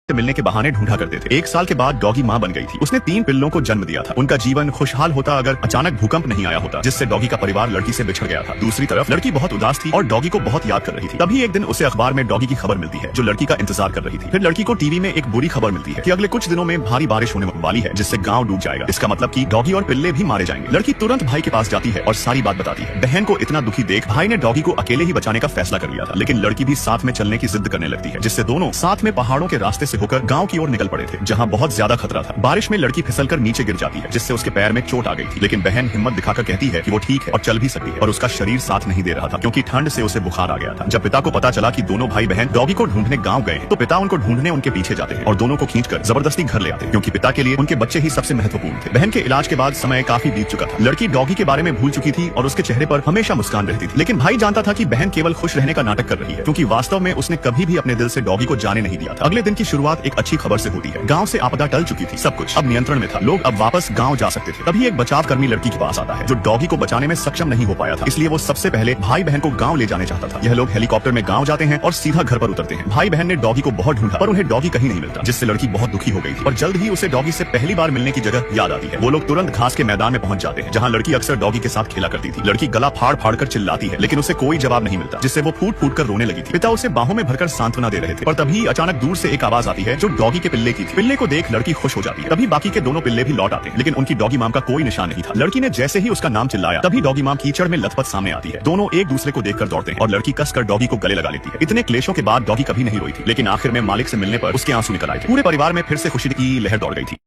मिलने के बहाने ढूंढा करते थे। 1 साल के बाद डॉगी माँ बन गई थी। उसने 3 पिल्लों को जन्म दिया था। उनका जीवन खुशहाल होता अगर अचानक भूकंप नहीं आया होता जिससे डॉगी का परिवार लड़की से बिछड़ गया था। दूसरी तरफ लड़की बहुत उदास थी और डॉगी को बहुत याद कर रही थी। तभी एक दिन उसे अखबार में डॉगी की खबर मिलती है जो लड़की का इंतजार कर रही थी। फिर लड़की को टीवी में एक बुरी खबर मिलती है कि अगले कुछ दिनों में भारी बारिश होने वाली है जिससे गाँव डूब जाएगा। इसका मतलब कि डॉगी और पिल्ले भी मारे जाएंगे। लड़की तुरंत भाई के पास जाती है और सारी बात बताती है। बहन को इतना दुखी देख भाई ने डॉगी को अकेले ही बचाने का फैसला कर लिया था, लेकिन लड़की भी साथ में चलने की जिद करने लगती है जिससे दोनों साथ में पहाड़ों के रास्ते से होकर गाँव की ओर निकल पड़े थे जहाँ बहुत ज्यादा खतरा था। बारिश में लड़की फिसलकर नीचे गिर जाती है जिससे उसके पैर में चोट आ गई थी, लेकिन बहन हिम्मत दिखाकर कहती है कि वो ठीक है और चल भी सकती है और उसका शरीर साथ नहीं दे रहा था क्योंकि ठंड से उसे बुखार आ गया था। जब पिता को पता चला कि दोनों भाई बहन डॉगी को ढूंढने गाँव गए तो पिता उनको ढूंढने उनके पीछे जाते हैं और दोनों को खींचकर जबरदस्ती घर ले आते हैं क्योंकि पिता के लिए उनके बच्चे ही सबसे महत्वपूर्ण थे। बहन के इलाज के बाद समय काफी बीत चुका था। लड़की डॉगी के बारे में भूल चुकी थी और उसके चेहरे पर हमेशा मुस्कान रहती थी, लेकिन भाई जानता था कि बहन केवल खुश रहने का नाटक कर रही है क्योंकि वास्तव में उसने कभी भी अपने दिल से डॉगी को जाने नहीं दिया था। अगले दिन की शुरुआत एक अच्छी खबर से होती है। गाँव से आपदा टल चुकी थी, सब कुछ अब नियंत्रण में था, लोग अब वापस गांव जा सकते थे। तभी एक बचाव कर्मी लड़की के पास आता है जो डॉगी को बचाने में सक्षम नहीं हो पाया था, इसलिए वो सबसे पहले भाई बहन को गांव ले जाने चाहता था। यह लोग हेलीकॉप्टर में गांव जाते हैं और सीधा घर पर उतरते हैं। भाई बहन ने डॉगी को बहुत ढूंढा पर उन्हें डॉगी कहीं नहीं मिलता जिससे लड़की बहुत दुखी हो गई थी और जल्द ही उसे डॉगी से पहली बार मिलने की जगह याद आती है। वो लोग तुरंत घास के मैदान में पहुंच जाते हैं जहाँ लड़की अक्सर डॉगी के साथ खेला करती थी। लड़की गला फाड़ फाड़ कर चिल्लाती है लेकिन उसे कोई जवाब नहीं मिलता जिससे वो फूट फूट कर रोने लगी थी। पिता उसे बाहों में भरकर सांत्वना दे रहे थे पर तभी अचानक दूर से एक आवाज आती है जो डॉगी के पिल्ले की थी। पिल्ले को देख लड़की खुश हो जाती है। तभी बाकी के दोनों पिल्ले भी लौट आते हैं लेकिन उनकी डॉगी माम का कोई निशान नहीं था। लड़की ने जैसे ही उसका नाम चिल्लाया तभी डॉगी माम कीचड़ में लथपथ सामने आती है। दोनों एक दूसरे को देखकर दौड़ते हैं और लड़की कसकर डॉगी को गले लगा लेती है। इतने क्लेशों के बाद डॉगी कभी नहीं रोई थी, लेकिन आखिर में मालिक से मिलने पर उसके आंसू निकल आए थे। पूरे परिवार में फिर से खुशी की लहर दौड़ गई थी।